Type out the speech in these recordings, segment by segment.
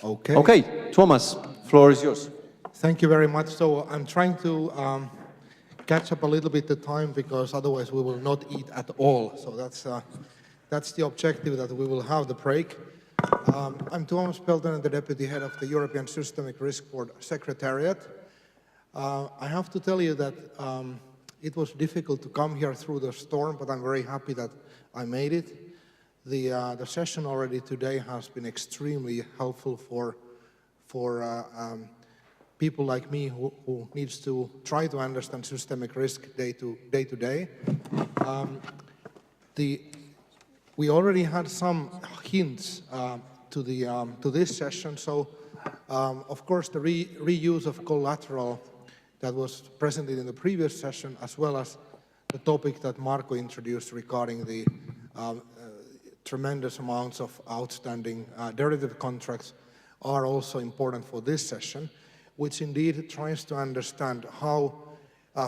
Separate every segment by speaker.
Speaker 1: Okay.
Speaker 2: Okay, Thomas, floor is yours.
Speaker 1: Thank you very much. So I'm trying to catch up a little bit the time because otherwise we will not eat at all. So that's the objective, that we will have the break. I'm Thomas Peltonen, the Deputy Head of the European Systemic Risk Board Secretariat. I have to tell you that it was difficult to come here through the storm, but I'm very happy that I made it. The session already today has been extremely helpful for people like me who needs to try to understand systemic risk day to day. We already had some hints to this session. So, of course, the reuse of collateral that was presented in the previous session, as well as the topic that Marco introduced regarding the tremendous amounts of outstanding derivative contracts, are also important for this session, which indeed tries to understand how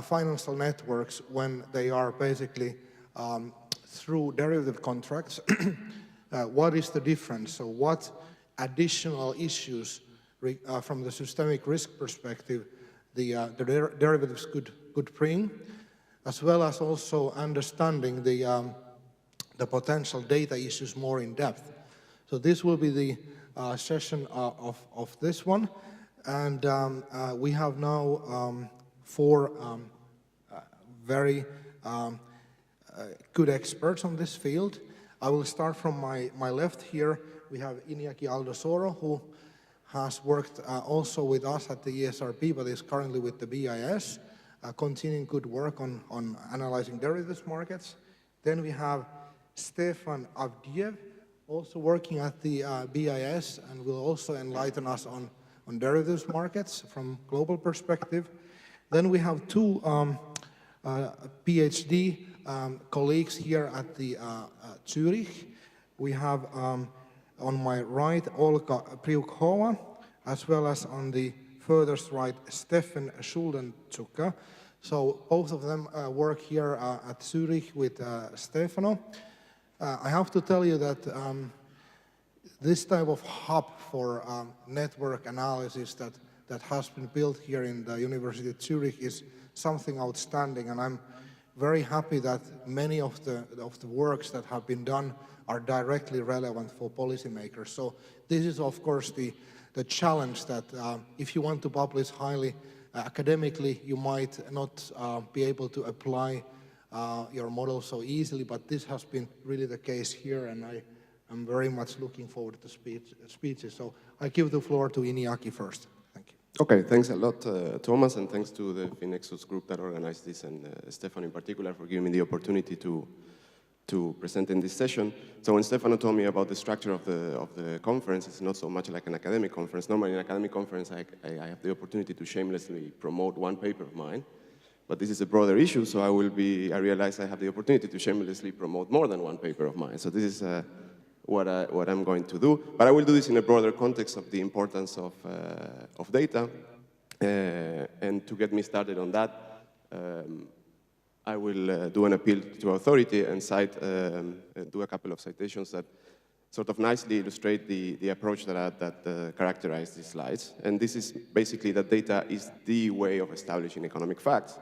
Speaker 1: financial networks, when they are basically through derivative contracts, what is the difference? So what additional issues from the systemic risk perspective the derivatives could bring, as well as also understanding the potential data issues more in depth. So this will be the session of this one. And we have now four very good experts on this field. I will start from my left here. We have Iñaki Aldosoro, who has worked also with us at the ESRB, but is currently with the BIS, continuing good work on analyzing derivatives markets. Then we have Stefan Avdiev, also working at the BIS, and will also enlighten us on derivatives markets from global perspective. Then we have two PhD colleagues here at the Zurich. We have on my right Olga Priukhova, as well as on the furthest right Stefan Schuldenzucker. So both of them work here at Zurich with Stefano. I have to tell you that this type of hub for network analysis that has been built here in the University of Zurich is something outstanding, and I'm very happy that many of the works that have been done are directly relevant for policymakers. So this is, of course, the challenge that if you want to publish highly academically, you might not be able to apply your model so easily, but this has been really the case here, and I'm very much looking forward to speeches. So I give the floor to Iñaki first. Thank you.
Speaker 3: Okay, thanks a lot, Thomas, and thanks to the Finexus group that organized this, and Stefan in particular for giving me the opportunity to present in this session. So when Stefano told me about the structure of the conference, it's not so much like an academic conference. Normally in an academic conference, I have the opportunity to shamelessly promote one paper of mine, but this is a broader issue, so I realize I have the opportunity to shamelessly promote more than one paper of mine. So this is what I'm going to do, but I will do this in a broader context of the importance of data. And to get me started on that, I will do an appeal to authority and do a couple of citations that sort of nicely illustrate the approach that characterize these slides. And this is basically that data is the way of establishing economic facts.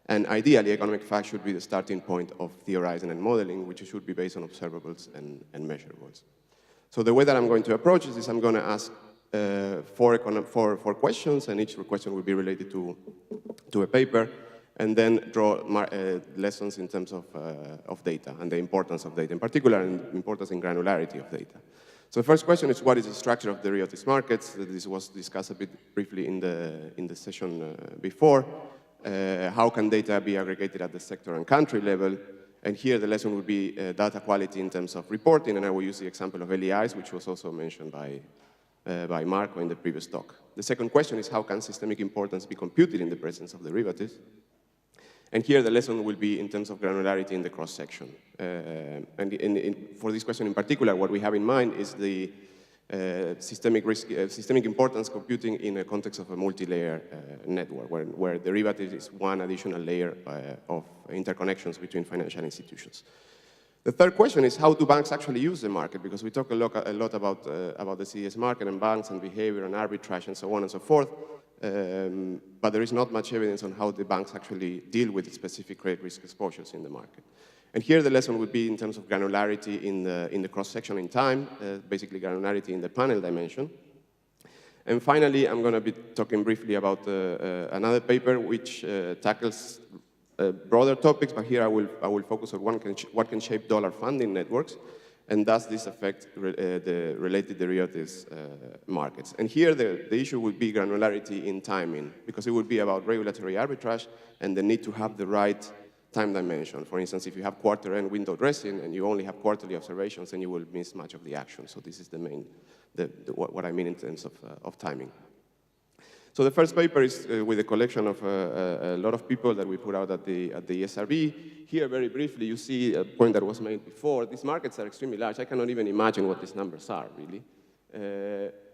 Speaker 3: And ideally, economic facts should be the starting point of theorizing and modeling, which should be based on observables and measurables. So the way that I'm going to approach this is I'm going to ask four questions, and each question will be related to a paper, and then draw lessons in terms of data and the importance of data, in particular, and importance and granularity of data. So the first question is, what is the structure of derivatives markets? This was discussed a bit briefly in the session before. How can data be aggregated at the sector and country level? And here the lesson would be data quality in terms of reporting, and I will use the example of LEIs, which was also mentioned by Marco in the previous talk. The second question is, how can systemic importance be computed in the presence of derivatives? And here the lesson will be in terms of granularity in the cross-section. For this question in particular, what we have in mind is the systemic importance computing in a context of a multi-layer network, where derivatives is one additional layer of interconnections between financial institutions. The third question is, how do banks actually use the market? Because we talk a lot about the CDS market and banks and behavior and arbitrage and so on and so forth, but there is not much evidence on how the banks actually deal with specific credit risk exposures in the market. And here the lesson would be in terms of granularity in the cross-section in time, basically granularity in the panel dimension. And finally, I'm going to be talking briefly about another paper which tackles broader topics, but here I will focus on what can shape dollar funding networks, and does this affect the related derivatives markets. And here the issue would be granularity in timing, because it would be about regulatory arbitrage and the need to have the right time dimension. For instance, if you have quarter-end window dressing and you only have quarterly observations, then you will miss much of the action. So this is the main, what I mean in terms of timing. So the first paper is with a collection of a lot of people that we put out at the ESRB. Here, very briefly, you see a point that was made before. These markets are extremely large. I cannot even imagine what these numbers are, really.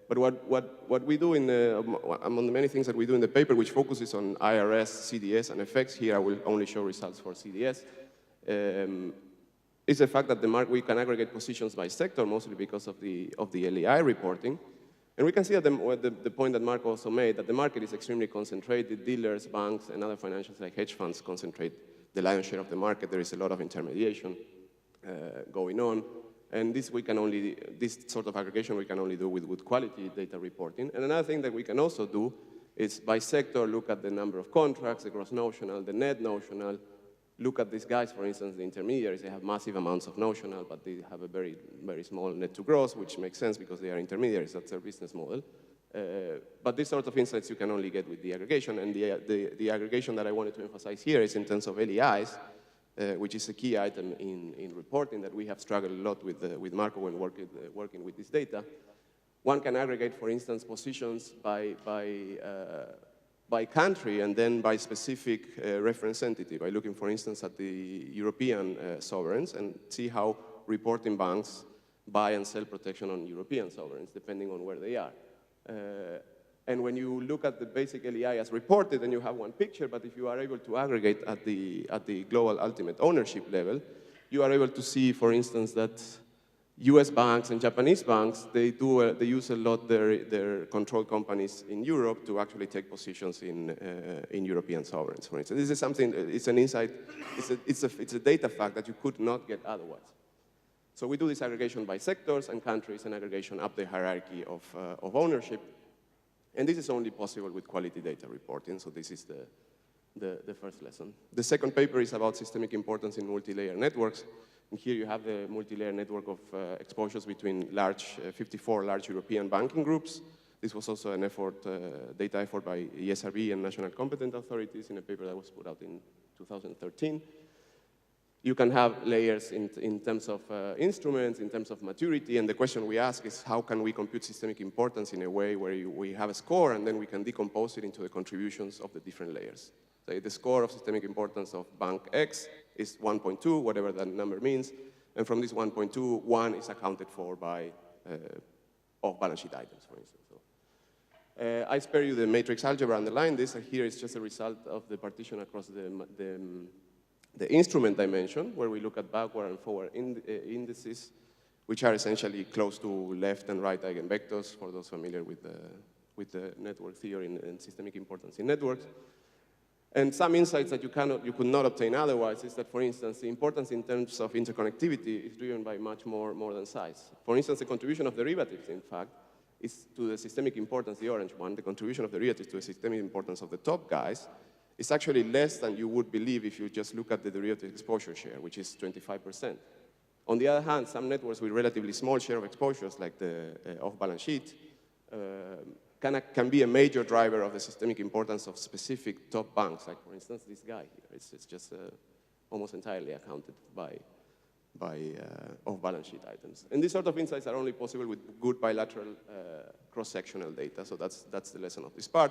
Speaker 3: But what we do among the many things that we do in the paper, which focuses on IRS, CDS, and FX, here I will only show results for CDS, is the fact that we can aggregate positions by sector, mostly because of the LEI reporting. And we can see at the point that Mark also made, that the market is extremely concentrated. Dealers, banks, and other financials like hedge funds concentrate the lion's share of the market. There is a lot of intermediation going on. And this sort of aggregation we can only do with good quality data reporting. And another thing that we can also do is by sector, look at the number of contracts, the gross notional, the net notional. Look at these guys, for instance, the intermediaries. They have massive amounts of notional, but they have a very, very small net to gross, which makes sense because they are intermediaries. That's their business model. But these sort of insights you can only get with the aggregation. And the aggregation that I wanted to emphasize here is in terms of LEIs, which is a key item in reporting that we have struggled a lot with Marco when working with this data. One can aggregate, for instance, positions by country and then by specific reference entity, by looking, for instance, at the European sovereigns and see how reporting banks buy and sell protection on European sovereigns, depending on where they are. And when you look at the basic LEI as reported, then you have one picture, but if you are able to aggregate at the global ultimate ownership level, you are able to see, for instance, that US banks and Japanese banks, they use a lot their control companies in Europe to actually take positions in European sovereigns, for instance. This is something, it's an insight, it's a data fact that you could not get otherwise. So we do this aggregation by sectors and countries and aggregation up the hierarchy of ownership. And this is only possible with quality data reporting, so this is the first lesson. The second paper is about systemic importance in multi-layer networks. And here you have the multi-layer network of exposures between 54 large European banking groups. This was also an data effort by ESRB and national competent authorities in a paper that was put out in 2013. You can have layers in terms of instruments, in terms of maturity, and the question we ask is how can we compute systemic importance in a way where we have a score and then we can decompose it into the contributions of the different layers. So the score of systemic importance of bank X is 1.2, whatever that number means, and from this 1.2, 1 is accounted for by off-balance sheet items, for instance. So, I spare you the matrix algebra underline this, and here is just a result of the partition across the instrument dimension, where we look at backward and forward indices, which are essentially close to left and right eigenvectors, for those familiar with the network theory and systemic importance in networks. And some insights that you could not obtain otherwise is that, for instance, the importance in terms of interconnectivity is driven by much more than size. For instance, the contribution of derivatives, in fact, is to the systemic importance, the orange one, the contribution of derivatives to the systemic importance of the top guys is actually less than you would believe if you just look at the derivative exposure share, which is 25%. On the other hand, some networks with relatively small share of exposures, like the off-balance sheet, can be a major driver of the systemic importance of specific top banks, like, for instance, this guy here. It's just almost entirely accounted by off-balance sheet items. And these sort of insights are only possible with good bilateral cross-sectional data, so that's the lesson of this part.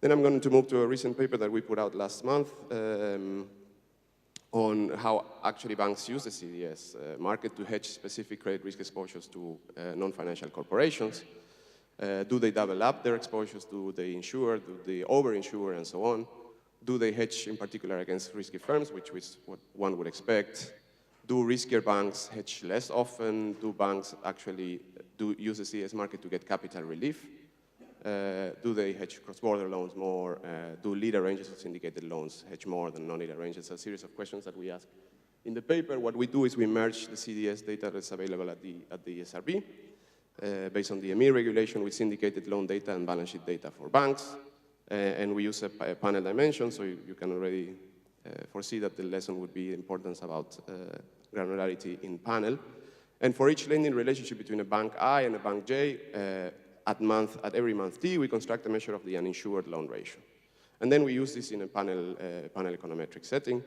Speaker 3: Then I'm going to move to a recent paper that we put out last month on how actually banks use the CDS market to hedge specific credit risk exposures to non-financial corporations. Do they double up their exposures? Do they insure? Do they over-insure, and so on? Do they hedge in particular against risky firms, which is what one would expect? Do riskier banks hedge less often? Do banks actually use the CDS market to get capital relief? Do they hedge cross-border loans more? Do leader ranges of syndicated loans hedge more than non-leader ranges? A series of questions that we ask in the paper. What we do is we merge the CDS data that's available at the SRB based on the EMIR regulation with syndicated loan data and balance sheet data for banks. And we use a panel dimension, so you can already foresee that the lesson would be importance about granularity in panel. And for each lending relationship between a bank I and a bank J, at every month T, we construct a measure of the uninsured loan ratio. And then we use this in a panel econometric setting.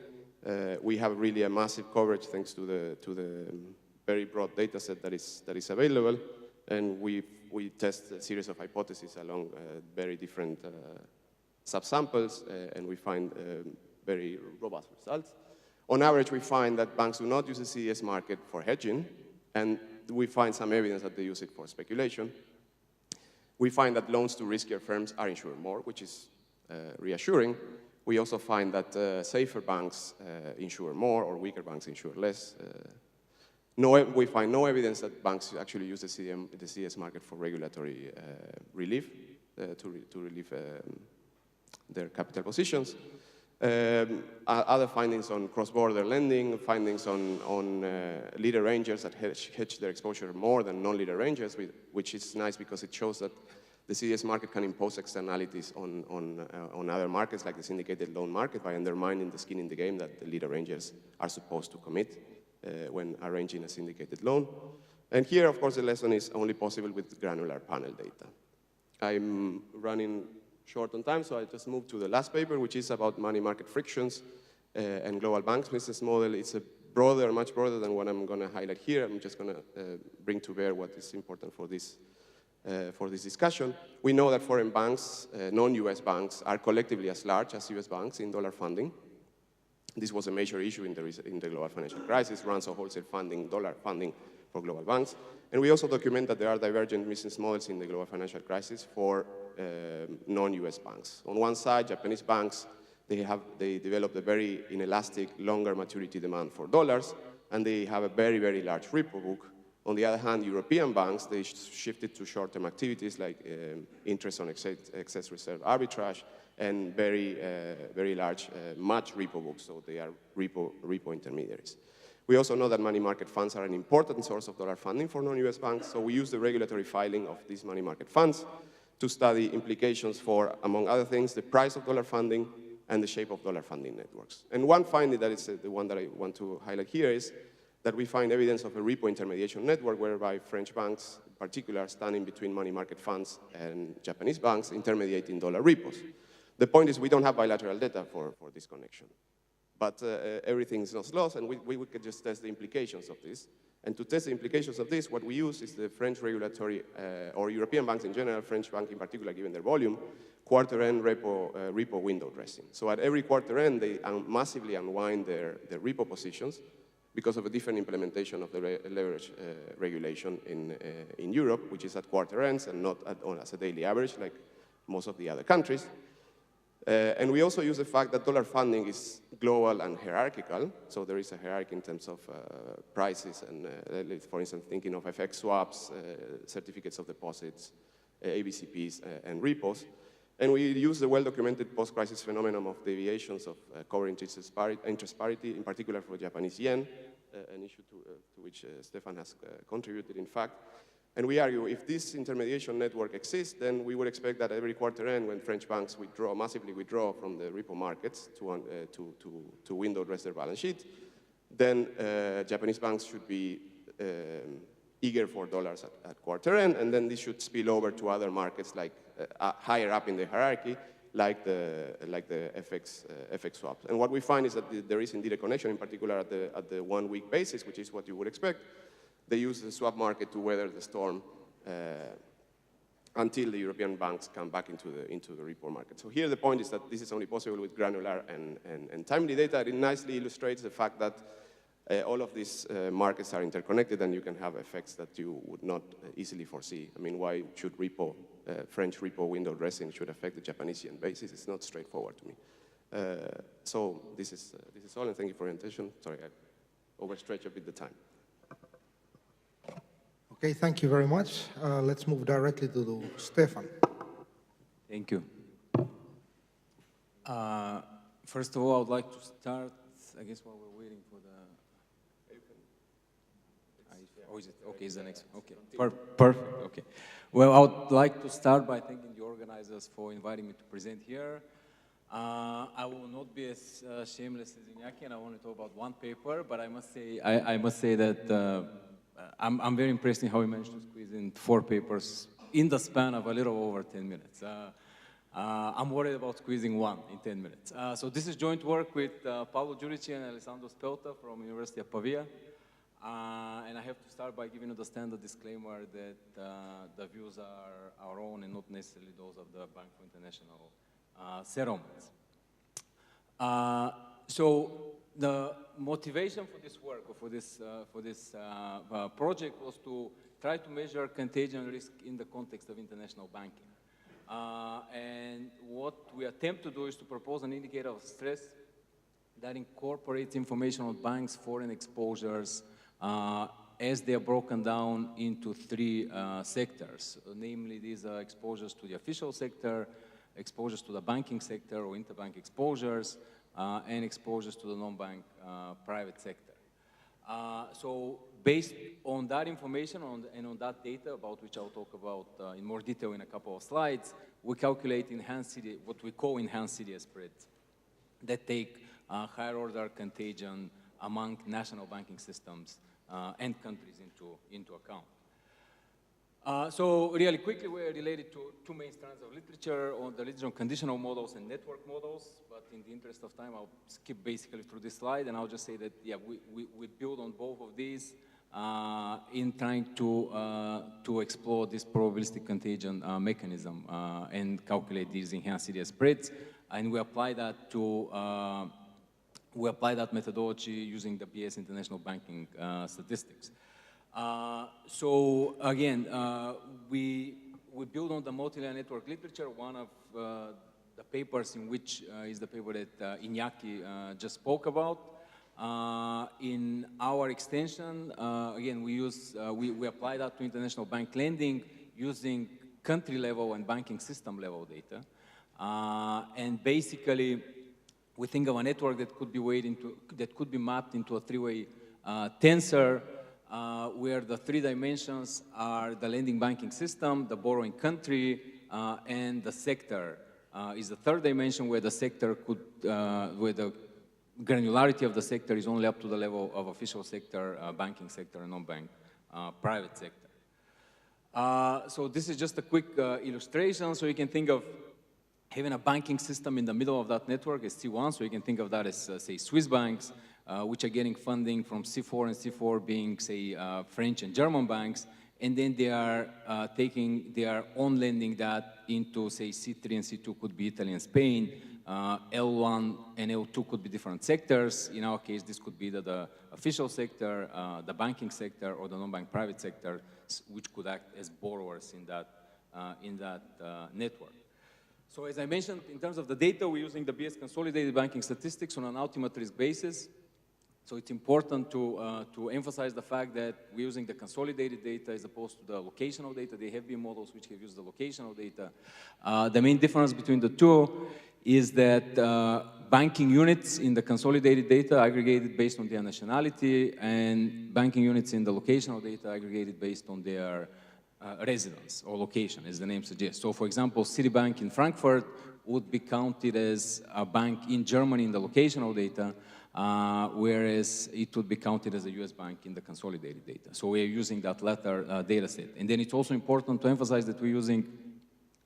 Speaker 3: We have really a massive coverage thanks to the very broad data set that is available. And we test a series of hypotheses along very different subsamples, and we find very robust results. On average, we find that banks do not use the CDS market for hedging, and we find some evidence that they use it for speculation. We find that loans to riskier firms are insured more, which is reassuring. We also find that safer banks insure more, or weaker banks insure less. We find no evidence that banks actually use the CDS market for regulatory relief, to relieve their capital positions. Other findings on cross-border lending, findings on leader rangers that hedge their exposure more than non-leader rangers, which is nice because it shows that the CDS market can impose externalities on other markets, like the syndicated loan market, by undermining the skin in the game that the leader rangers are supposed to commit when arranging a syndicated loan. And here, of course, the lesson is only possible with granular panel data. I'm running short on time, so I just move to the last paper, which is about money market frictions and global banks business model. It's much broader than what I'm going to highlight here. I'm just going to bring to bear what is important for this discussion. We know that foreign banks, non-US banks, are collectively as large as US banks in dollar funding. This was a major issue in the global financial crisis, runs of wholesale funding, dollar funding for global banks. And we also document that there are divergent business models in the global financial crisis for non-US banks. On one side, Japanese banks, they developed a very inelastic, longer maturity demand for dollars, and they have a very, very large repo book. On the other hand, European banks, they shifted to short-term activities like interest on excess reserve arbitrage and very large match repo books, so they are repo intermediaries. We also know that money market funds are an important source of dollar funding for non-US banks, so we use the regulatory filing of these money market funds to study implications for, among other things, the price of dollar funding and the shape of dollar funding networks. And one finding that is the one that I want to highlight here is that we find evidence of a repo intermediation network whereby French banks, in particular, standing between money market funds and Japanese banks, intermediating dollar repos. The point is we don't have bilateral data for this connection. But everything is not lost, and we could just test the implications of this. And to test the implications of this, what we use is the French regulatory, or European banks in general, French bank in particular, given their volume, quarter-end repo window dressing. So at every quarter-end, they massively unwind their repo positions because of a different implementation of the leverage regulation in Europe, which is at quarter ends and not as a daily average like most of the other countries. And we also use the fact that dollar funding is global and hierarchical. So there is a hierarchy in terms of prices and, for instance, thinking of FX swaps, certificates of deposits, ABCPs, and repos. And we use the well-documented post-crisis phenomenon of deviations of covering interest parity, in particular for Japanese yen, an issue to which Stefan has contributed, in fact. And we argue if this intermediation network exists, then we would expect that every quarter end, when French banks massively withdraw from the repo markets to window dress their balance sheet, then Japanese banks should be eager for dollars at quarter end, and then this should spill over to other markets like higher up in the hierarchy, like the FX swaps. And what we find is that there is indeed a connection, in particular at the 1 week basis, which is what you would expect. They use the swap market to weather the storm until the European banks come back into the repo market. So here the point is that this is only possible with granular and timely data. It nicely illustrates the fact that all of these markets are interconnected, and you can have effects that you would not easily foresee. I mean, why should French repo window dressing should affect the Japanese yen basis? It's not straightforward to me. So this is all, and thank you for your attention. Sorry, overstretch a bit the time.
Speaker 1: Okay, thank you very much. Let's move directly to Stefan.
Speaker 4: Thank you. First of all, I would like to start, I guess, while we're waiting for the... Oh, is it? Okay, is the next one. Okay, perfect, okay. Well, I would like to start by thanking the organizers for inviting me to present here. I will not be as shameless as Iñaki, and I want to talk about one paper, but I must say that I'm very impressed in how we managed to squeeze in 4 papers in the span of a little over 10 minutes. I'm worried about squeezing one in 10 minutes. So this is joint work with Paolo Giudici and Alessandro Spelta from University of Pavia. And I have to start by giving you the standard disclaimer that the views are our own and not necessarily those of the Bank for International Settlements. So the motivation for this work, or for this project, was to try to measure contagion risk in the context of international banking. And what we attempt to do is to propose an indicator of stress that incorporates information on banks' foreign exposures as they are broken down into 3 sectors. Namely, these are exposures to the official sector, exposures to the banking sector or interbank exposures, and exposures to the non-bank private sector. So based on that information and on that data, about which I'll talk about in more detail in a couple of slides, we calculate what we call enhanced CDS spreads that take higher order contagion among national banking systems and countries into account. So really quickly, we're related to 2 main strands of literature on the literature on conditional models and network models, but in the interest of time, I'll skip basically through this slide, and I'll just say that, yeah, we build on both of these in trying to explore this probabilistic contagion mechanism and calculate these enhanced CDS spreads, and we apply that to methodology using the BS International Banking Statistics. So again, we build on the multilayer network literature. One of the papers in which is the paper that Iñaki just spoke about. In our extension, again, we apply that to international bank lending using country level and banking system level data. And basically, we think of a network that could be mapped into a 3-way tensor, where the 3 dimensions are the lending banking system, the borrowing country, and the sector is the 3rd dimension, where the sector where the granularity of the sector is only up to the level of official sector, banking sector, and non-bank private sector. So this is just a quick illustration. So you can think of having a banking system in the middle of that network is C1, so you can think of that as, say, Swiss banks, which are getting funding from C4, and C4 being, say, French and German banks, and then they are taking their own lending that into, say, C3 and C2 could be Italy and Spain, L1 and L2 could be different sectors. In our case, this could be the official sector, the banking sector, or the non-bank private sector, which could act as borrowers in that network. So as I mentioned, in terms of the data, we're using the BS consolidated banking statistics on an ultimate risk basis. So it's important to emphasize the fact that we're using the consolidated data as opposed to the locational data. They have been models which have used the locational data. The main difference between the two is that banking units in the consolidated data aggregated based on their nationality, and banking units in the locational data aggregated based on their residence or location, as the name suggests. So for example, Citibank in Frankfurt would be counted as a bank in Germany in the locational data, whereas it would be counted as a US bank in the consolidated data. So we are using that latter data set. And then it's also important to emphasize that we're using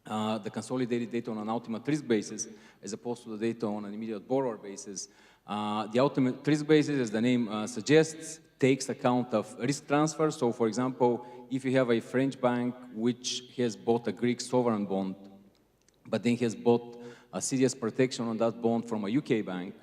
Speaker 4: the consolidated data on an ultimate risk basis as opposed to the data on an immediate borrower basis. The ultimate risk basis, as the name suggests, takes account of risk transfer. So for example, if you have a French bank which has bought a Greek sovereign bond, but then has bought a CDS protection on that bond from a UK bank,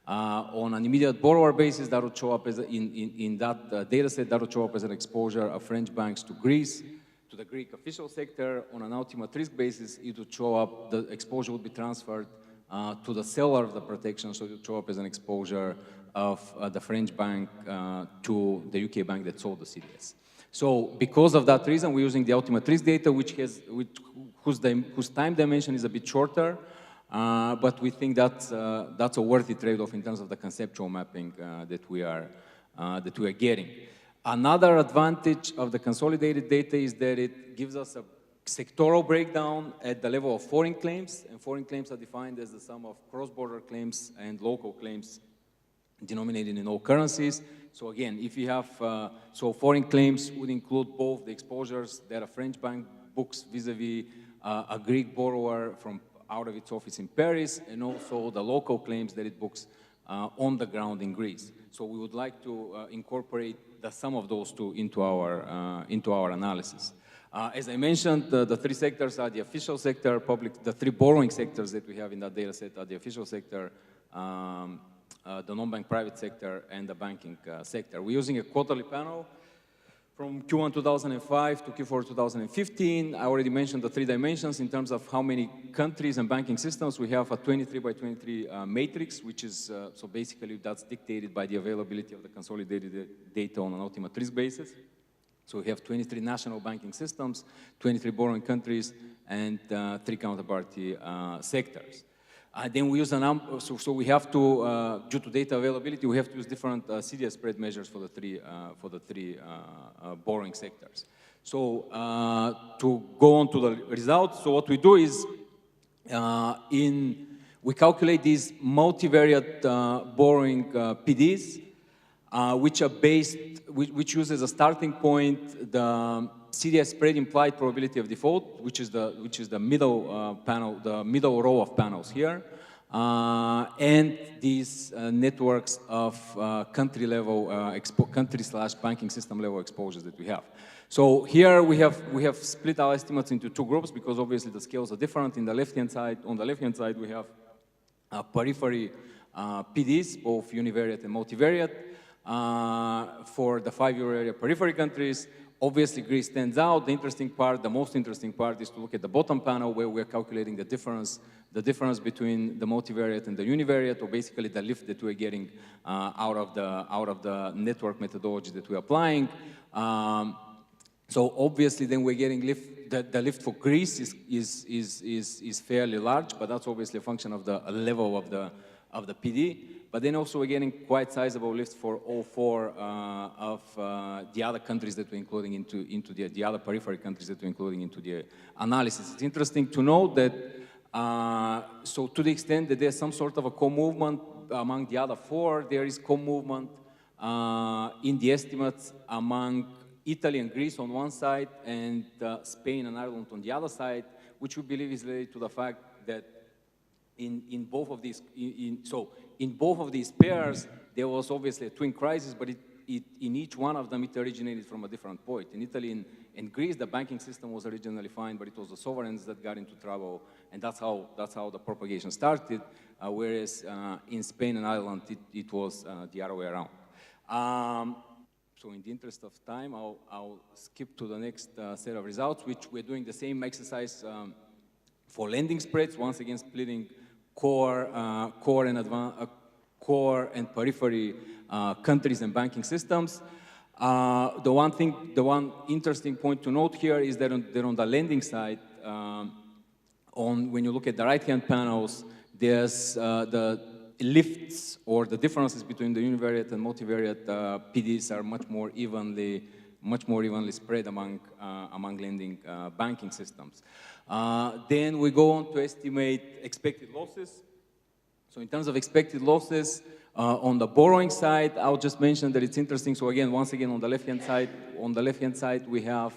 Speaker 4: on an immediate borrower basis, that would show up as in that data set, that would show up as an exposure of French banks to Greece, to the Greek official sector. On an ultimate risk basis, it would show up, the exposure would be transferred to the seller of the protection, so it would show up as an exposure of the French bank to the UK bank that sold the CDS. So because of that reason, we're using the ultimate risk data, whose time dimension is a bit shorter, but we think that's a worthy trade-off in terms of the conceptual mapping that we are getting. Another advantage of the consolidated data is that it gives us a sectoral breakdown at the level of foreign claims, and foreign claims are defined as the sum of cross-border claims and local claims denominated in all currencies. So again, if you have, so foreign claims would include both the exposures that a French bank books vis-a-vis a Greek borrower from out of its office in Paris, and also the local claims that it books on the ground in Greece. So we would like to incorporate the sum of those two into our analysis. As I mentioned, the three sectors are the official sector, the three borrowing sectors that we have in that data set are the official sector, the non-bank private sector, and the banking sector. We're using a quarterly panel from Q1 2005 to Q4 2015. I already mentioned the three dimensions in terms of how many countries and banking systems. We have a 23 by 23 matrix, which is, so basically that's dictated by the availability of the consolidated data on an ultimate risk basis. So we have 23 national banking systems, 23 borrowing countries, and 3 counterparty sectors. Then we use so we have to, due to data availability, we have to use different CDS spread measures for the three borrowing sectors. So to go on to the results, so what we do is we calculate these multivariate borrowing PDs, which use as a starting point the CDS spread implied probability of default, which is the middle panel, the middle row of panels here, and these networks of country/banking system level exposures that we have. So here we have split our estimates into 2 groups because obviously the scales are different. On the left-hand side, we have periphery PDs, both univariate and multivariate, for the 5 euro area periphery countries. Obviously, Greece stands out. The most interesting part is to look at the bottom panel where we're calculating the difference between the multivariate and the univariate, or basically the lift that we're getting out of the network methodology that we're applying. So obviously, then we're getting the lift for Greece is fairly large, but that's obviously a function of the level of the PD. But then also we're getting quite sizable lifts for all 4 of the other countries that we're including into the other periphery countries that we're including into the analysis. It's interesting to note that, so to the extent that there's some sort of a co-movement among the other 4, there is co-movement in the estimates among Italy and Greece on one side and Spain and Ireland on the other side, which we believe is related to the fact that in both of these pairs, there was obviously a twin crisis, but in each one of them, it originated from a different point. In Italy and Greece, the banking system was originally fine, but it was the sovereigns that got into trouble, and that's how the propagation started, whereas in Spain and Ireland, it was the other way around. So in the interest of time, I'll skip to the next set of results, which we're doing the same exercise for lending spreads, once again splitting core and periphery countries and banking systems. The one interesting point to note here is that on the lending side, when you look at the right-hand panels, there's the lifts or the differences between the univariate and multivariate PDs are much more evenly spread among lending banking systems. Then we go on to estimate expected losses. So in terms of expected losses, on the borrowing side, I'll just mention that it's interesting. So again, once again, on the left-hand side, we have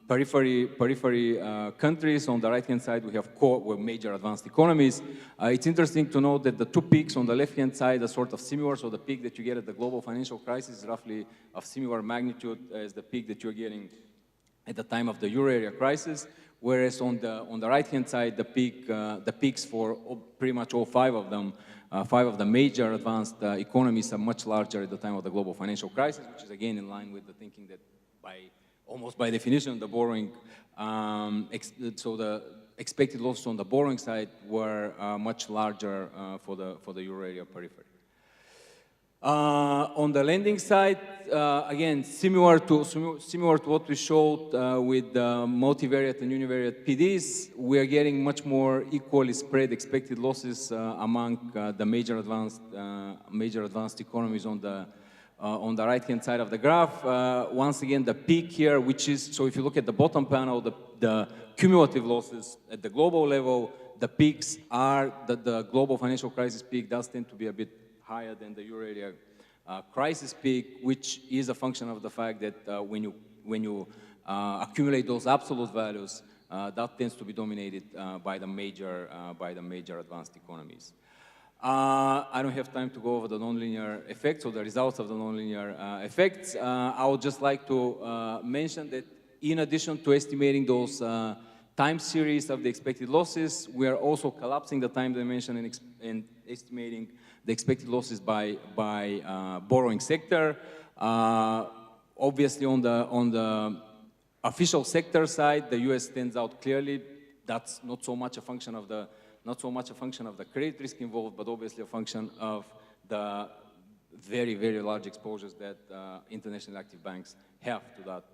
Speaker 4: periphery countries. On the right-hand side, we have core, major advanced economies. It's interesting to note that the 2 peaks on the left-hand side are sort of similar. So the peak that you get at the global financial crisis is roughly of similar magnitude as the peak that you're getting at the time of the euro area crisis. Whereas on the right-hand side, the peaks for pretty much all 5 of them, 5 of the major advanced economies are much larger at the time of the global financial crisis, which is again in line with the thinking that almost by definition, the borrowing, so the expected losses on the borrowing side were much larger for the euro area periphery. On the lending side, again, similar to what we showed with multivariate and univariate PDs, we are getting much more equally spread expected losses among the major advanced economies on the right-hand side of the graph. Once again, the peak here, which is, so if you look at the bottom panel, the cumulative losses at the global level, the peaks are that the global financial crisis peak does tend to be a bit higher than the euro area crisis peak, which is a function of the fact that when you accumulate those absolute values, that tends to be dominated by the major advanced economies. I don't have time to go over the nonlinear effects or the results of the nonlinear effects. I would just like to mention that in addition to estimating those time series of the expected losses, we are also collapsing the time dimension and estimating the expected losses by borrowing sector. Obviously, on the official sector side, the U.S. stands out clearly. That's not so much a function of the credit risk involved, but obviously a function of the very, very large exposures that international active banks have to that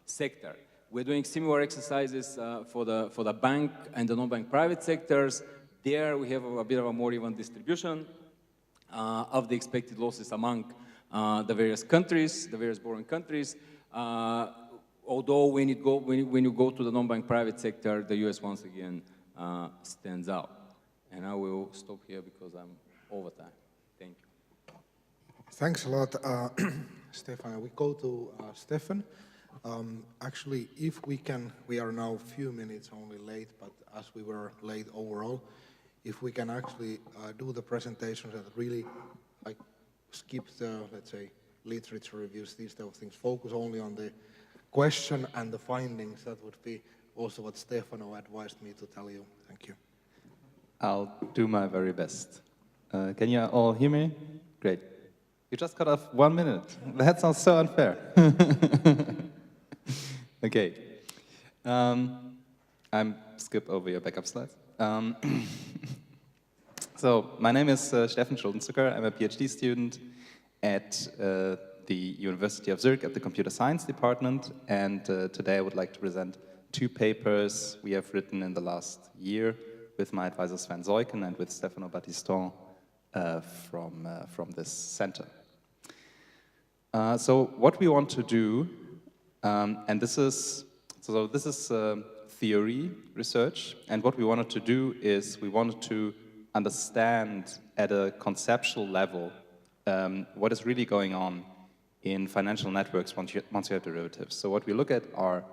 Speaker 4: sector. We're doing similar exercises for the bank and the non-bank private sectors. There we have a bit of a more even distribution of the expected losses among the various countries, the various borrowing countries. Although when you go to the non-bank private sector, the US once again stands out. And I will stop here because I'm over time. Thank you.
Speaker 1: Thanks a lot, Stefan. We go to Stefan. Actually, if we can, we are now a few minutes only late, but as we were late overall, if we can actually do the presentations and really like skip the, let's say, literature reviews, these type of things, focus only on the question and the findings, that would be also what Stefano advised me to tell you. Thank you.
Speaker 2: I'll do my very best. Can you all hear me? Great. You just cut off 1 minute. That sounds so unfair. Okay. I'm skip over your backup slides. So my name is Steffen Schuldenzucker. I'm a PhD student at the University of Zurich at the Computer Science Department, and today I would like to present 2 papers we have written in the last year with my advisor Sven Zeuken and with Stefano Battiston from this center. So what we want to do, and this is theory research, and what we wanted to do is we wanted to understand at a conceptual level what is really going on in financial networks once you have derivatives. So what we look at are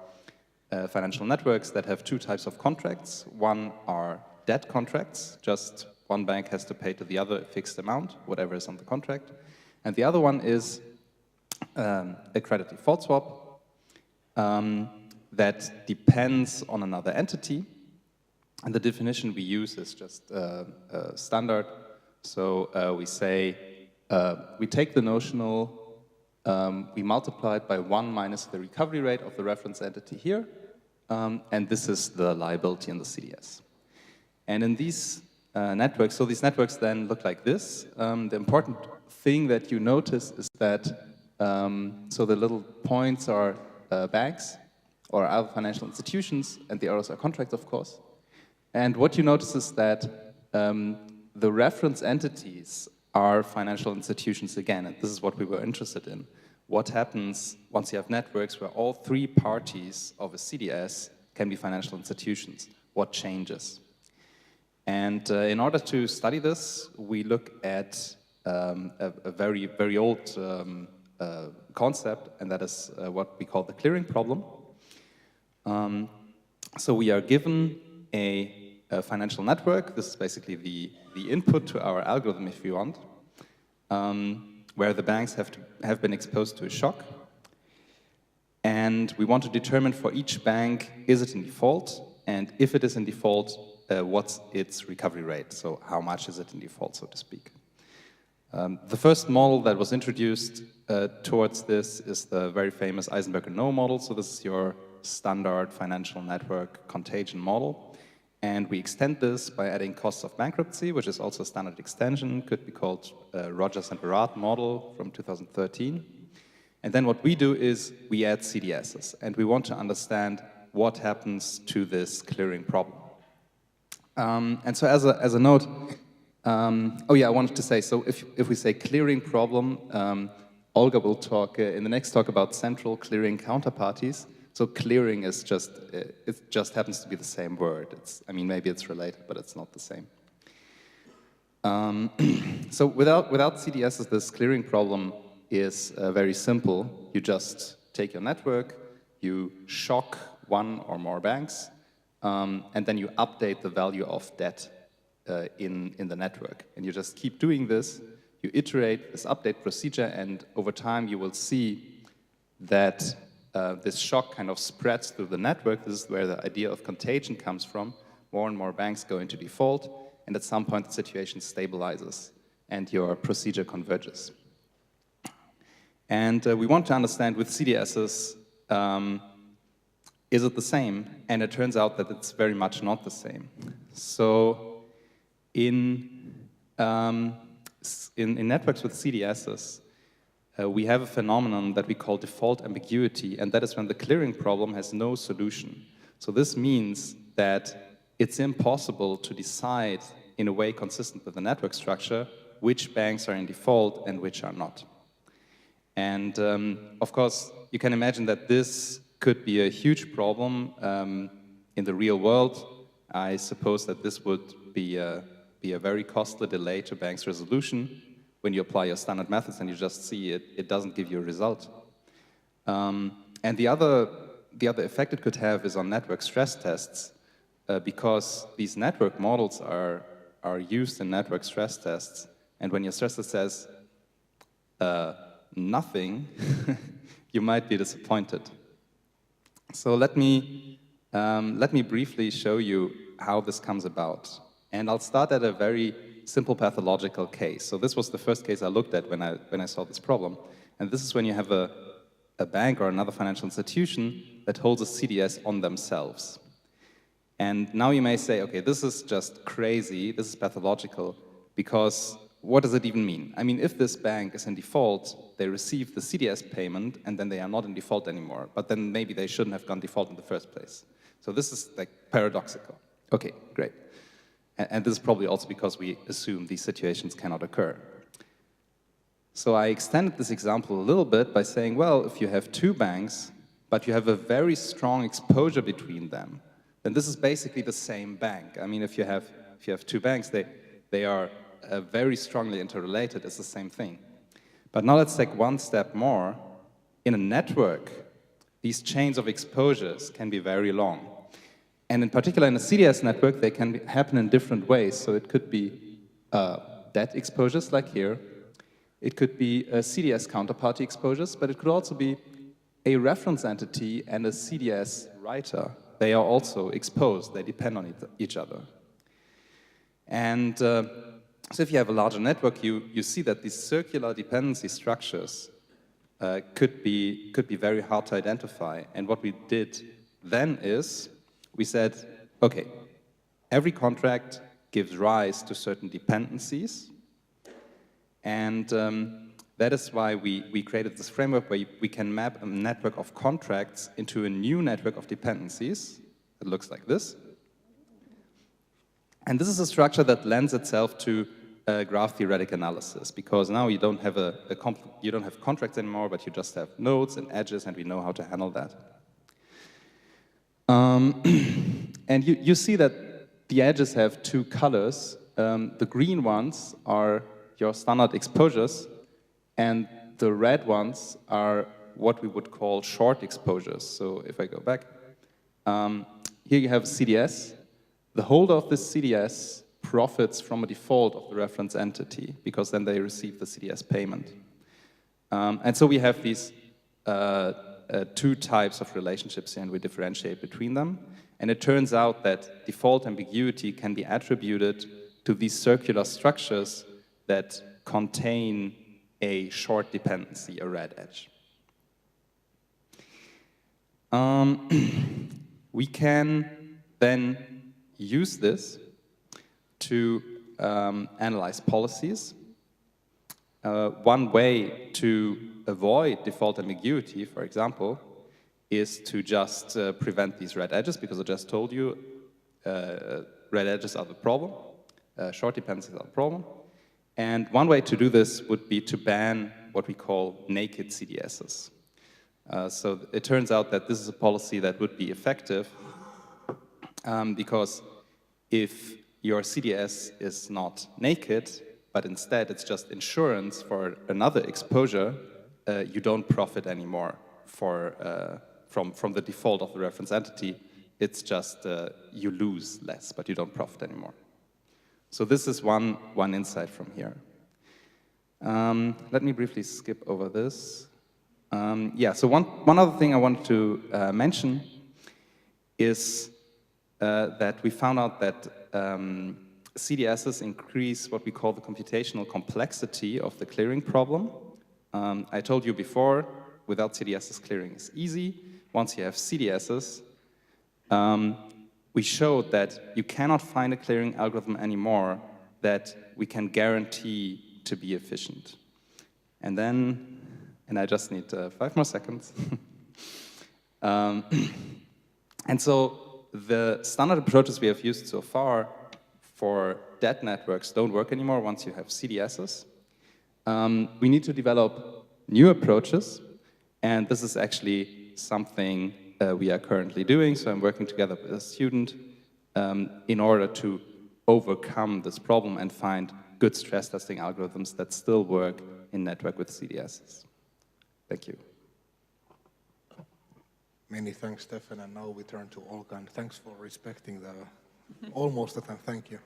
Speaker 2: financial networks that have 2 types of contracts. One are debt contracts, just one bank has to pay to the other a fixed amount, whatever is on the contract. And the other one is a credit default swap that depends on another entity. And the definition we use is just standard. So we say, we take the notional, we multiply it by 1 minus the recovery rate of the reference entity here, and this is the liability in the CDS. And in these networks, so these networks then look like this. The important thing that you notice is that, so the little points are banks or other financial institutions, and the arrows are contracts, of course. And what you notice is that the reference entities are financial institutions again, and this is what we were interested in. What happens once you have networks where all 3 parties of a CDS can be financial institutions? What changes? And in order to study this, we look at a very, very old concept, and that is what we call the clearing problem. So we are given a financial network. This is basically the input to our algorithm, if you want, where the banks have been exposed to a shock. And we want to determine for each bank, is it in default? And if it is in default, what's its recovery rate? So how much is it in default, so to speak? The first model that was introduced towards this is the very famous Eisenberg and Noe model. So this is your standard financial network contagion model. And we extend this by adding costs of bankruptcy, which is also a standard extension, could be called Rogers and Barat model from 2013. And then what we do is we add CDSs, and we want to understand what happens to this clearing problem. And so as a note, oh yeah, I wanted to say, so if we say clearing problem, Olga will talk in the next talk about central clearing counterparties. So clearing is just, it just happens to be the same word. I mean, maybe it's related, but it's not the same. So without CDSs, this clearing problem is very simple. You just take your network, you shock one or more banks, and then you update the value of debt in the network. And you just keep doing this, you iterate this update procedure, and over time you will see that this shock kind of spreads through the network. This is where the idea of contagion comes from. More and more banks go into default, and at some point the situation stabilizes and your procedure converges. And we want to understand with CDSs, is it the same? And it turns out that it's very much not the same. So in networks with CDSs, we have a phenomenon that we call default ambiguity, and that is when the clearing problem has no solution. So this means that it's impossible to decide in a way consistent with the network structure which banks are in default and which are not. And of course, you can imagine that this could be a huge problem in the real world. I suppose that this would be a very costly delay to banks' resolution when you apply your standard methods and you just see it doesn't give you a result. And the other effect it could have is on network stress tests, because these network models are used in network stress tests, and when your stress test says nothing, you might be disappointed. So let me briefly show you how this comes about. And I'll start at a very simple pathological case. So this was the first case I looked at when I saw this problem. And this is when you have a bank or another financial institution that holds a CDS on themselves. And now you may say, okay, this is just crazy, this is pathological, because what does it even mean? I mean, if this bank is in default, they receive the CDS payment and then they are not in default anymore, but then maybe they shouldn't have gone default in the first place. So this is like paradoxical. Okay, great. And this is probably also because we assume these situations cannot occur. So I extended this example a little bit by saying, well, if you have two banks, but you have a very strong exposure between them, then this is basically the same bank. I mean, if you have two banks, they are very strongly interrelated. It's the same thing. But now let's take one step more. In a network, these chains of exposures can be very long. And in particular, in a CDS network, they can happen in different ways. So it could be debt exposures, like here. It could be CDS counterparty exposures, but it could also be a reference entity and a CDS writer. They are also exposed. They depend on each other. And so if you have a larger network, you see that these circular dependency structures could be very hard to identify. And what we did then is we said, okay, every contract gives rise to certain dependencies. And that is why we created this framework where we can map a network of contracts into a new network of dependencies. It looks like this. And this is a structure that lends itself to graph theoretic analysis, because now you don't have you don't have contracts anymore, but you just have nodes and edges, and we know how to handle that. And you see that the edges have two colors. The green ones are your standard exposures, and the red ones are what we would call short exposures. So if I go back, here you have a CDS. The holder of this CDS profits from a default of the reference entity, because then they receive the CDS payment. And so we have these two types of relationships here, and we differentiate between them. And it turns out that default ambiguity can be attributed to these circular structures that contain a short dependency, a red edge. We can then use this to analyze policies. One way to avoid default ambiguity, for example, is to just prevent these red edges, because I just told you red edges are the problem, short dependencies are the problem. And one way to do this would be to ban what we call naked CDSs. So it turns out that this is a policy that would be effective because if your CDS is not naked, but instead it's just insurance for another exposure, you don't profit anymore from the default of the reference entity. It's just you lose less, but you don't profit anymore. So this is one insight from here. Let me briefly skip over this. Yeah, so one other thing I wanted to mention is that we found out that CDSs increase what we call the computational complexity of the clearing problem. I told you before, without CDSs, clearing is easy. Once you have CDSs, we showed that you cannot find a clearing algorithm anymore that we can guarantee to be efficient. And I just need 5 more seconds. And so the standard approaches we have used so far for dead networks don't work anymore once you have CDSs. We need to develop new approaches, and this is actually something we are currently doing. So I'm working together with a student in order to overcome this problem and find good stress testing algorithms that still work in network with CDSs. Thank you.
Speaker 1: Many thanks, Stefan, and now we turn to Olga, and thanks for respecting the almost the time. Thank you.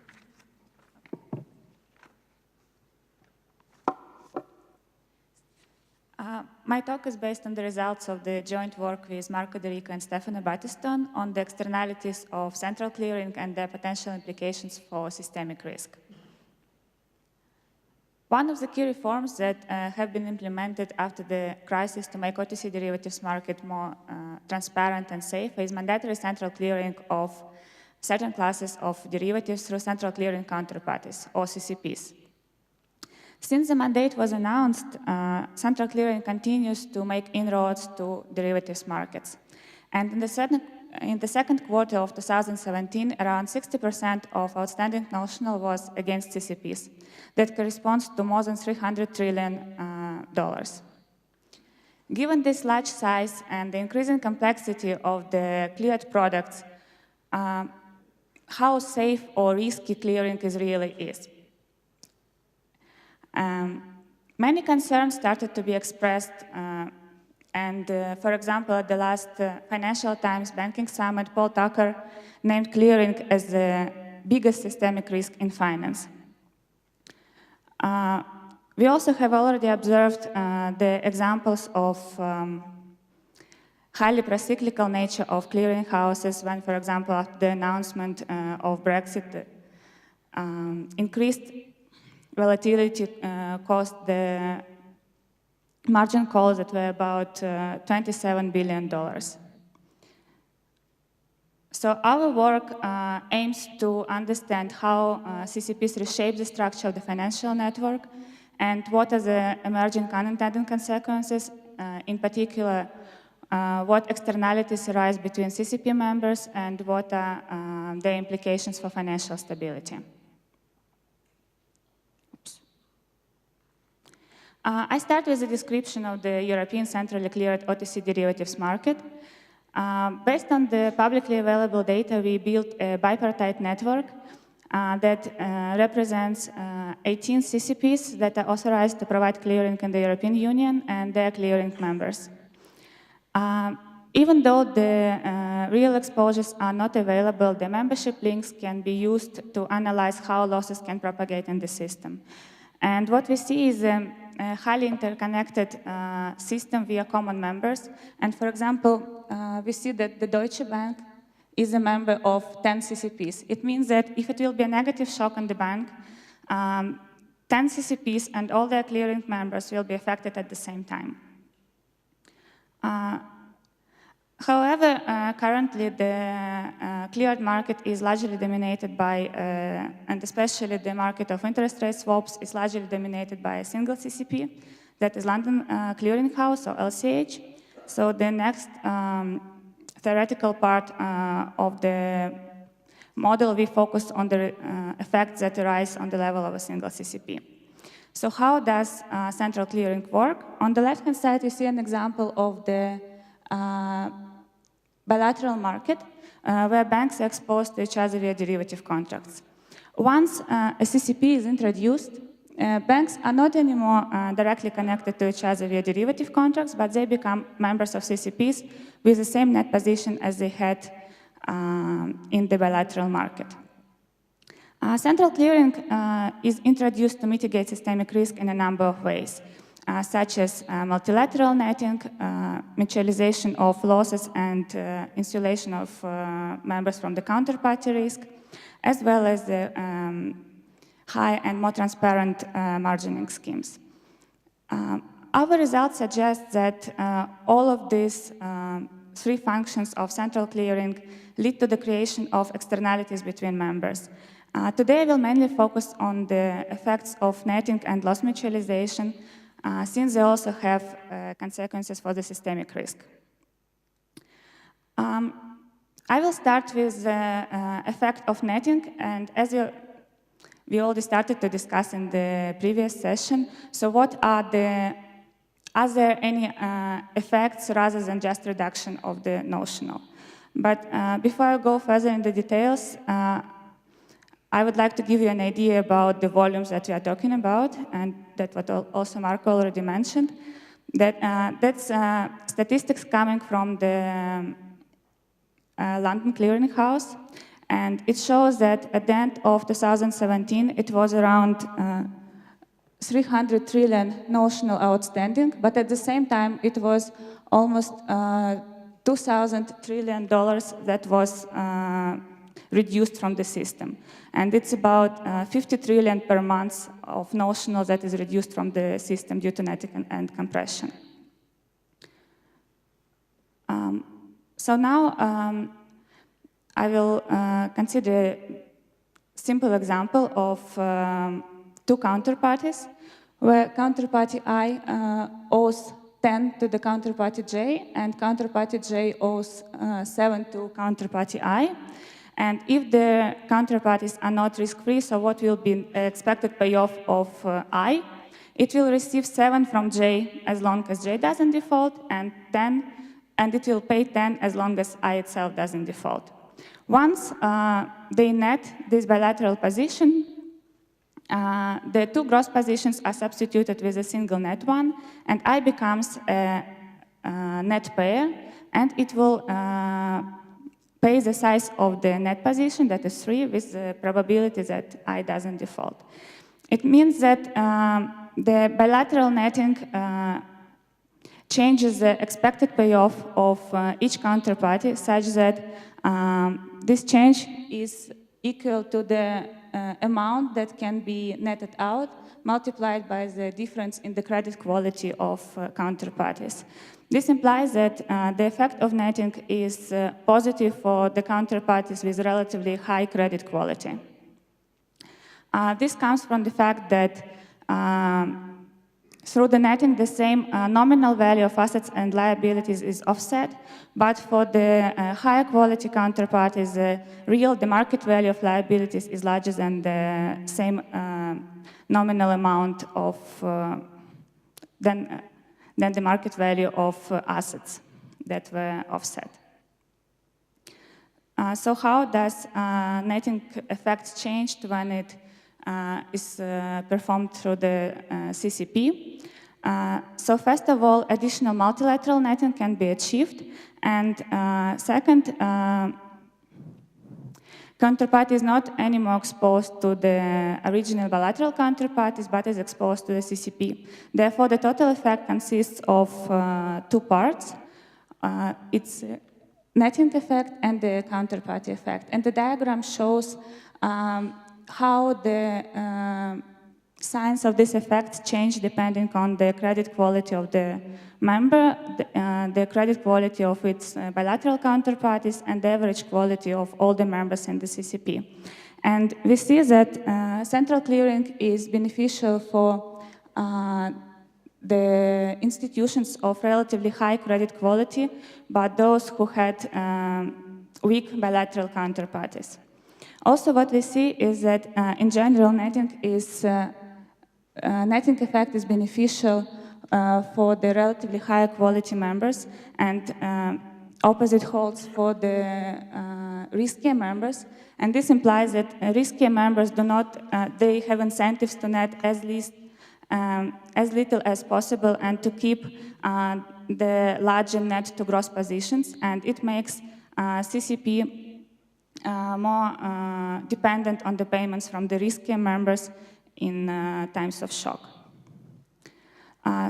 Speaker 5: My talk is based on the results of the joint work with Marco De Rico and Stefano Battistone on the externalities of central clearing and their potential implications for systemic risk. One of the key reforms that have been implemented after the crisis to make OTC derivatives market more transparent and safe is mandatory central clearing of certain classes of derivatives through central clearing counterparties, or CCPs. Since the mandate was announced, central clearing continues to make inroads to derivatives markets. And in the second quarter of 2017, around 60% of outstanding notional was against CCPs. That corresponds to more than $300 trillion. Given this large size and the increasing complexity of the cleared products, how safe or risky clearing really is. Many concerns started to be expressed, for example, at the last Financial Times Banking Summit, Paul Tucker named clearing as the biggest systemic risk in finance. We also have already observed the examples of highly procyclical nature of clearing houses when, for example, after the announcement of Brexit, increased volatility caused the margin calls that were about $27 billion. So our work aims to understand how CCPs reshape the structure of the financial network and what are the emerging unintended consequences, in particular, what externalities arise between CCP members and what are the implications for financial stability. I start with a description of the European centrally cleared OTC derivatives market. Based on the publicly available data, we built a bipartite network that represents 18 CCPs that are authorized to provide clearing in the European Union and their clearing members. Even though the real exposures are not available, the membership links can be used to analyze how losses can propagate in the system. And what we see is a highly interconnected system via common members. And for example, we see that the Deutsche Bank is a member of 10 CCPs. It means that if it will be a negative shock on the bank, 10 CCPs and all their clearing members will be affected at the same time. However, currently the cleared market is largely dominated by, and especially the market of interest rate swaps is largely dominated by a single CCP, that is London Clearing House, or LCH. So the next theoretical part of the model, we focus on the effects that arise on the level of a single CCP. So how does central clearing work? On the left-hand side, you see an example of the bilateral market, where banks are exposed to each other via derivative contracts. Once a CCP is introduced, banks are not anymore directly connected to each other via derivative contracts, but they become members of CCPs with the same net position as they had in the bilateral market. Central clearing is introduced to mitigate systemic risk in a number of ways, such as multilateral netting, mutualization of losses and insulation of members from the counterparty risk, as well as the high and more transparent margining schemes. Our results suggest that all of these three functions of central clearing lead to the creation of externalities between members. Today, I will mainly focus on the effects of netting and loss mutualization, since they also have consequences for the systemic risk. I will start with the effect of netting, and as we already started to discuss in the previous session, so are there any effects rather than just reduction of the notional? But before I go further in the details, I would like to give you an idea about the volumes that we are talking about, and that what also Marco already mentioned. That's statistics coming from the London Clearing House, and it shows that at the end of 2017, it was around 300 trillion notional outstanding, but at the same time, it was almost $2,000 trillion that was reduced from the system. And it's about 50 trillion per month of notional that is reduced from the system due to netting and compression. So now I will consider a simple example of two counterparties, where counterparty I owes 10 to the counterparty J, and counterparty J owes 7 to counterparty I. And if the counterparties are not risk-free, so what will be expected payoff of I? It will receive 7 from J as long as J doesn't default, and it will pay 10 as long as I itself doesn't default. Once they net this bilateral position, the two gross positions are substituted with a single net one, and I becomes a net payer, and it will pay the size of the net position, that is 3, with the probability that I doesn't default. It means that the bilateral netting changes the expected payoff of each counterparty such that this change is equal to the amount that can be netted out multiplied by the difference in the credit quality of counterparties. This implies that the effect of netting is positive for the counterparties with relatively high credit quality. This comes from the fact that through the netting, the same nominal value of assets and liabilities is offset, but for the higher quality counterparties, the market value of liabilities is larger than the same nominal amount of than the market value of assets that were offset. So how does netting effects change when it is performed through the CCP? So first of all, additional multilateral netting can be achieved, and second, counterparty is not anymore exposed to the original bilateral counterparties, but is exposed to the CCP. Therefore, the total effect consists of two parts. It's netting effect and the counterparty effect. And the diagram shows how the signs of this effect change depending on the credit quality of the member, the credit quality of its bilateral counterparties, and the average quality of all the members in the CCP. And we see that central clearing is beneficial for the institutions of relatively high credit quality, but those who had weak bilateral counterparties. Also, what we see is that in general, netting effect is beneficial for the relatively high quality members, and opposite holds for the riskier members. And this implies that riskier members they have incentives to net as little as possible and to keep the larger net to gross positions, and it makes CCP more dependent on the payments from the riskier members in times of shock.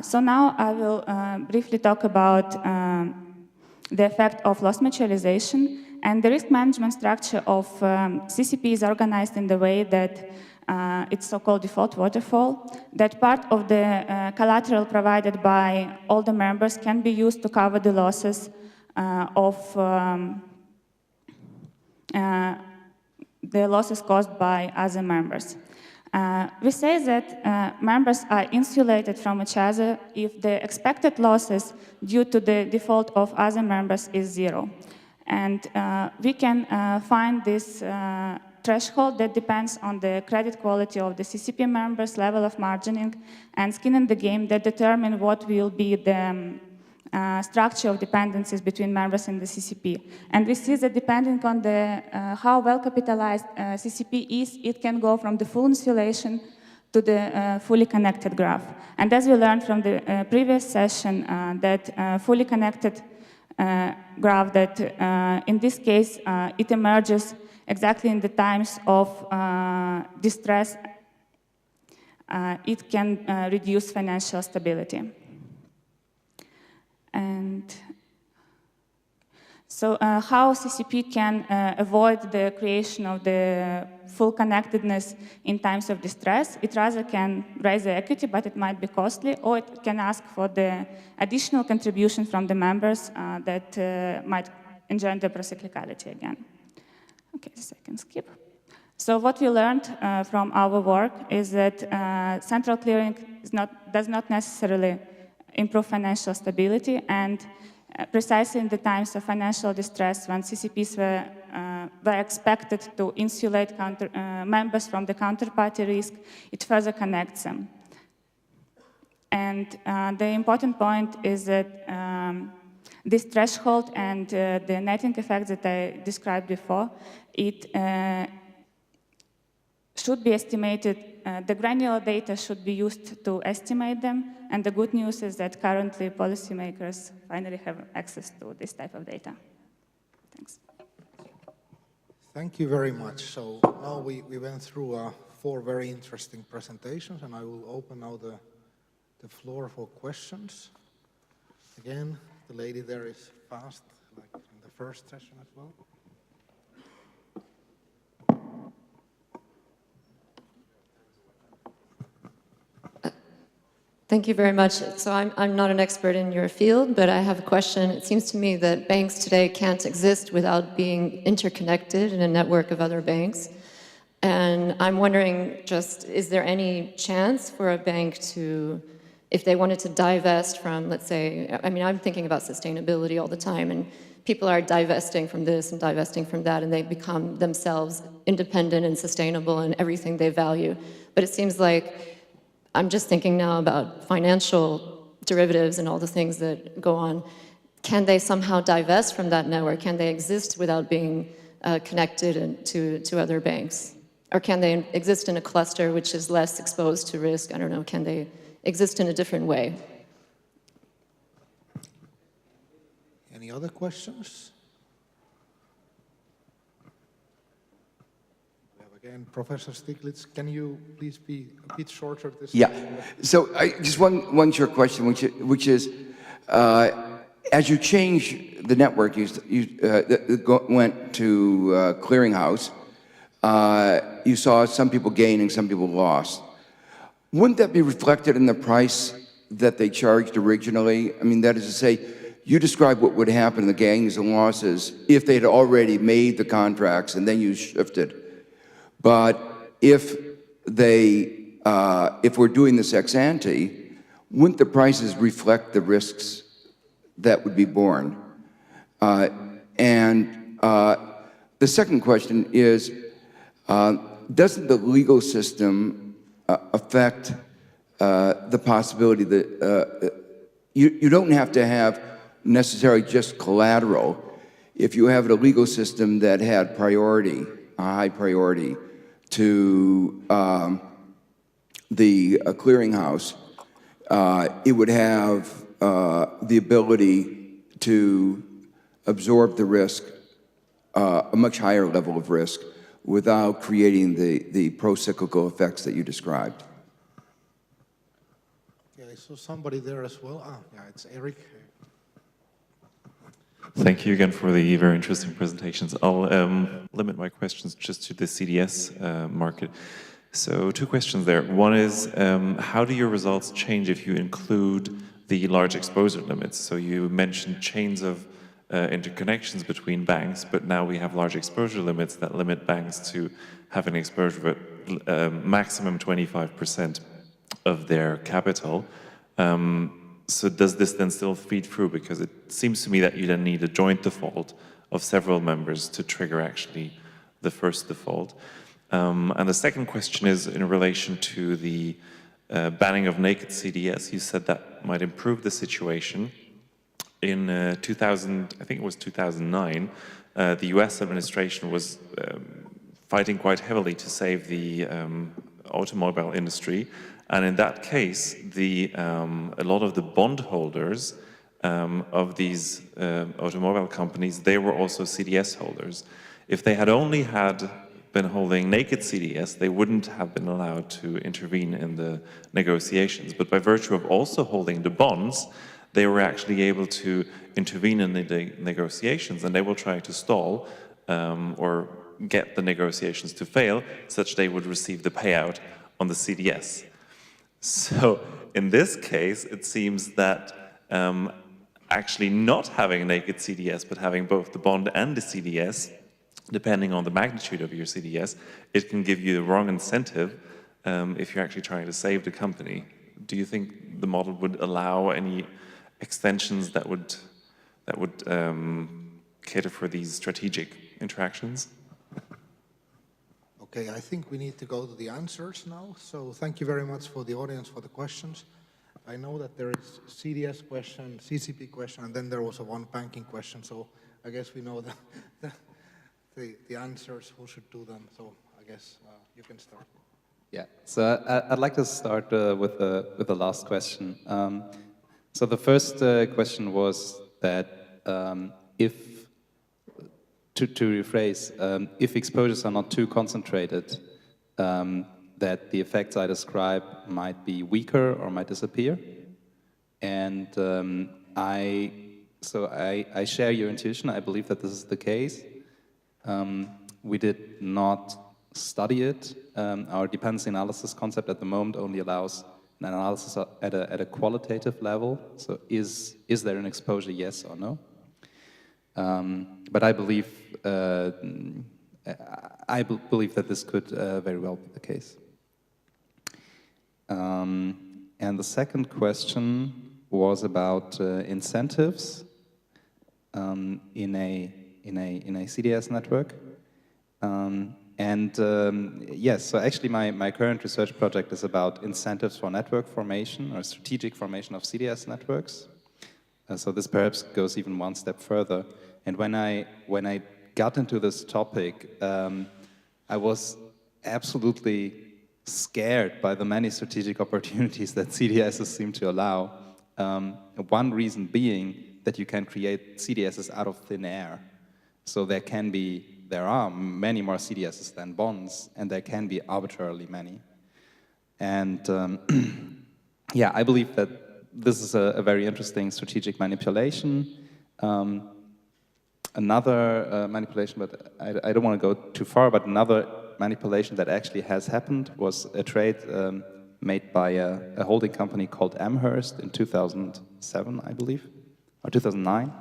Speaker 5: So now I will briefly talk about the effect of loss mutualization. And the risk management structure of CCP is organized in the way that it's so-called default waterfall, that part of the collateral provided by all the members can be used to cover the losses caused by other members. We say that members are insulated from each other if the expected losses due to the default of other members is 0. And we can find this threshold that depends on the credit quality of the CCP members, level of margining, and skin in the game that determine what will be the structure of dependencies between members in the CCP. And we see that depending on the how well capitalized CCP is, it can go from the full insulation to the fully connected graph. And as we learned from the previous session, that fully connected graph, that in this case, it emerges exactly in the times of distress. It can reduce financial stability. And so how CCP can avoid the creation of the full connectedness in times of distress? It rather can raise the equity, but it might be costly, or it can ask for the additional contribution from the members that might engender procyclicality again. Okay, so I can skip. So what we learned from our work is that central clearing does not necessarily improve financial stability, and precisely in the times of financial distress, when CCPs were expected to insulate members from the counterparty risk, it further connects them. And the important point is that this threshold and the netting effect that I described before, it should be estimated. The granular data should be used to estimate them, and the good news is that currently policymakers finally have access to this type of data. Thanks.
Speaker 1: Thank you very much. So now we went through 4 very interesting presentations, and I will open now the floor for questions. Again, the lady there is fast, like in the first session as well.
Speaker 6: Thank you very much. So I'm not an expert in your field, but I have a question. It seems to me that banks today can't exist without being interconnected in a network of other banks. And I'm wondering just, is there any chance for a bank to, if they wanted to divest from, let's say, I mean, I'm thinking about sustainability all the time, and people are divesting from this and divesting from that, and they become themselves independent and sustainable in everything they value. But it seems like, I'm just thinking now about financial derivatives and all the things that go on. Can they somehow divest from that network? Can they exist without being connected to other banks? Or can they exist in a cluster which is less exposed to risk? I don't know, can they exist in a different way?
Speaker 1: Any other questions? And Professor Stiglitz, can you please be a bit shorter this time?
Speaker 7: Yeah. So just one short question, which is, as you change the network, you went to clearinghouse. You saw some people gain and some people lost. wouldn't that be reflected in the price that they charged originally? I mean, that is to say, you described what would happen in the gains and losses if they'd already made the contracts and then you shifted. But if we're doing this ex ante, wouldn't the prices reflect the risks that would be borne? The second question is, doesn't the legal system affect the possibility that you don't have to have necessarily just collateral if you have a legal system that had priority, a high priority to the clearinghouse, it would have the ability to absorb the risk, a much higher level of risk, without creating the pro-cyclical effects that you described.
Speaker 1: Okay, so somebody there as well. Yeah, it's Eric.
Speaker 8: Thank you again for the very interesting presentations. I'll limit my questions just to the CDS market. So 2 questions there. One is, how do your results change if you include the large exposure limits? So you mentioned chains of interconnections between banks, but now we have large exposure limits that limit banks to having exposure at maximum 25% of their capital. So does this then still feed through? Because it seems to me that you then need a joint default of several members to trigger actually the first default. And the second question is in relation to the banning of naked CDS. You said that might improve the situation. In 2000, I think it was 2009, the US administration was fighting quite heavily to save the automobile industry. And in that case, a lot of the bondholders of these automobile companies, they were also CDS holders. If they had only been holding naked CDS, they wouldn't have been allowed to intervene in the negotiations. But by virtue of also holding the bonds, they were actually able to intervene in the negotiations, and they will try to stall or get the negotiations to fail, such they would receive the payout on the CDS. So in this case, it seems that actually not having a naked CDS, but having both the bond and the CDS, depending on the magnitude of your CDS, it can give you the wrong incentive if you're actually trying to save the company. Do you think the model would allow any extensions that would cater for these strategic interactions?
Speaker 1: Okay, I think we need to go to the answers now. So thank you very much for the audience for the questions. I know that there is CDS question, CCP question, and then there was one banking question. So I guess we know the answers, who should do them. So I guess you can start.
Speaker 2: Yeah, so I'd like to start with the last question. So the first question was that to rephrase, if exposures are not too concentrated, that the effects I describe might be weaker or might disappear. And I share your intuition. I believe that this is the case. We did not study it. Our dependency analysis concept at the moment only allows an analysis at a qualitative level. So is there an exposure, yes or no? But I believe that this could very well be the case. And the second question was about incentives in a CDS network. Yes, so actually my current research project is about incentives for network formation or strategic formation of CDS networks. So this perhaps goes even one step further. And when I got into this topic, I was absolutely scared by the many strategic opportunities that CDSs seem to allow. One reason being that you can create CDSs out of thin air. So there are many more CDSs than bonds, and there can be arbitrarily many. And yeah, I believe that this is a very interesting strategic manipulation. Another manipulation, but I don't want to go too far, but another manipulation that actually has happened was a trade made by a holding company called Amherst in 2007, I believe, or 2009,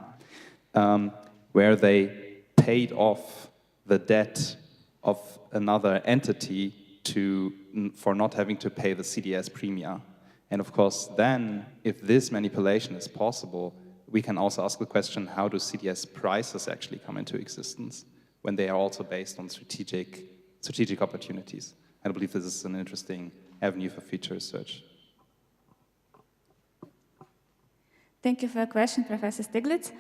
Speaker 2: where they paid off the debt of another entity for not having to pay the CDS premia. And of course, then, if this manipulation is possible, we can also ask the question, how do CDS prices actually come into existence when they are also based on strategic opportunities? I believe this is an interesting avenue for future research.
Speaker 5: Thank you for your question, Professor Stiglitz.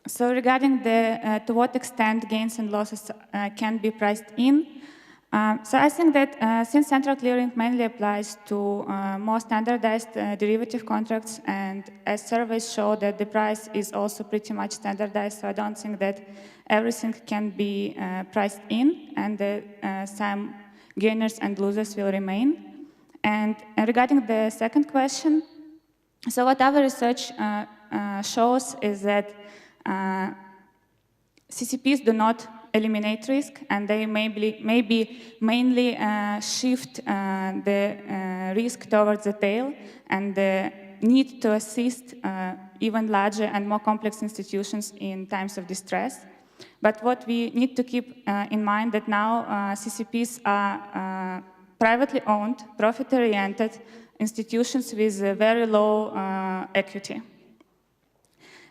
Speaker 5: So regarding to what extent gains and losses can be priced in, so I think that since central clearing mainly applies to more standardized derivative contracts, and as surveys show that the price is also pretty much standardized, so I don't think that everything can be priced in, and some gainers and losers will remain. And regarding the second question, so what our research shows is that CCPs do not eliminate risk, and they maybe mainly shift the risk towards the tail and the need to assist even larger and more complex institutions in times of distress. But what we need to keep in mind that now CCPs are privately owned, profit-oriented institutions with very low equity.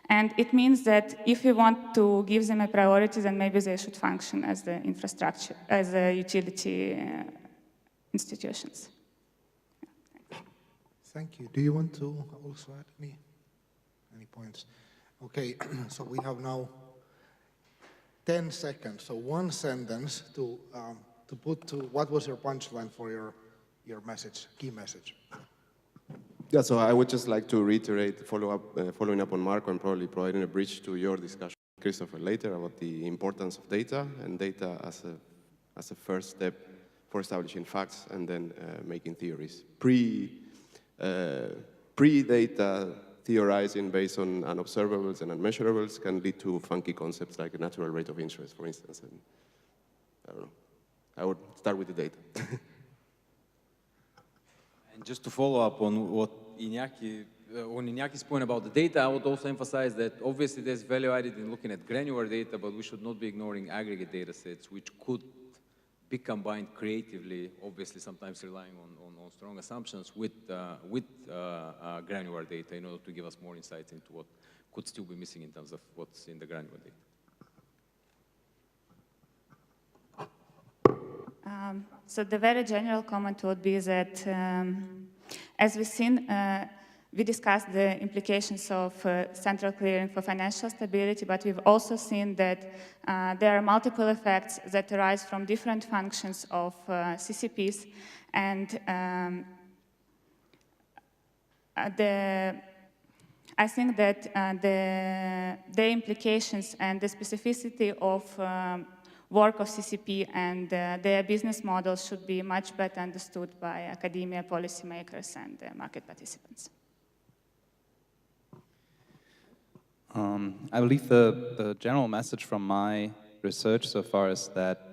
Speaker 5: And it means that if we want to give them a priority, then maybe they should function as the infrastructure, as a utility institutions.
Speaker 1: Thank you. Do you want to also add any points? Okay, so we have now 10 seconds, so one sentence to put to what was your punchline for your message, key message.
Speaker 3: Yeah, so I would just like to reiterate, following up on Marco and probably providing a bridge to your discussion, Christopher, later about the importance of data and data as a first step for establishing facts and then making theories. Pre-data theorizing based on unobservables and unmeasurables can lead to funky concepts like a natural rate of interest, for instance. And I don't know. I would start with the data.
Speaker 4: And just to follow up on what Inyaki's point about the data, I would also emphasize that obviously there's value added in looking at granular data, but we should not be ignoring aggregate data sets, which could be combined creatively, obviously sometimes relying on strong assumptions with granular data in order to give us more insights into what could still be missing in terms of what's in the granular data.
Speaker 5: So the very general comment would be that, as we've seen, we discussed the implications of central clearing for financial stability, but we've also seen that there are multiple effects that arise from different functions of CCPs, and I think that the implications and the specificity of work of CCP and their business models should be much better understood by academia, policymakers, and market participants.
Speaker 2: I believe the general message from my research so far is that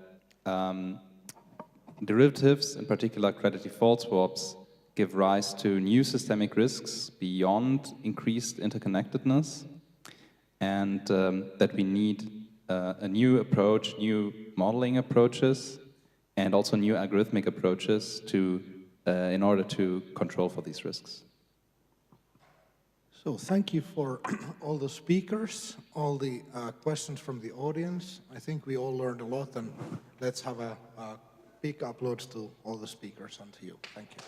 Speaker 2: derivatives, in particular credit default swaps, give rise to new systemic risks beyond increased interconnectedness, and that we need a new approach, new modeling approaches, and also new algorithmic approaches in order to control for these risks.
Speaker 1: So thank you for all the speakers, all the questions from the audience. I think we all learned a lot, and let's have a big upload to all the speakers and to you. Thank you.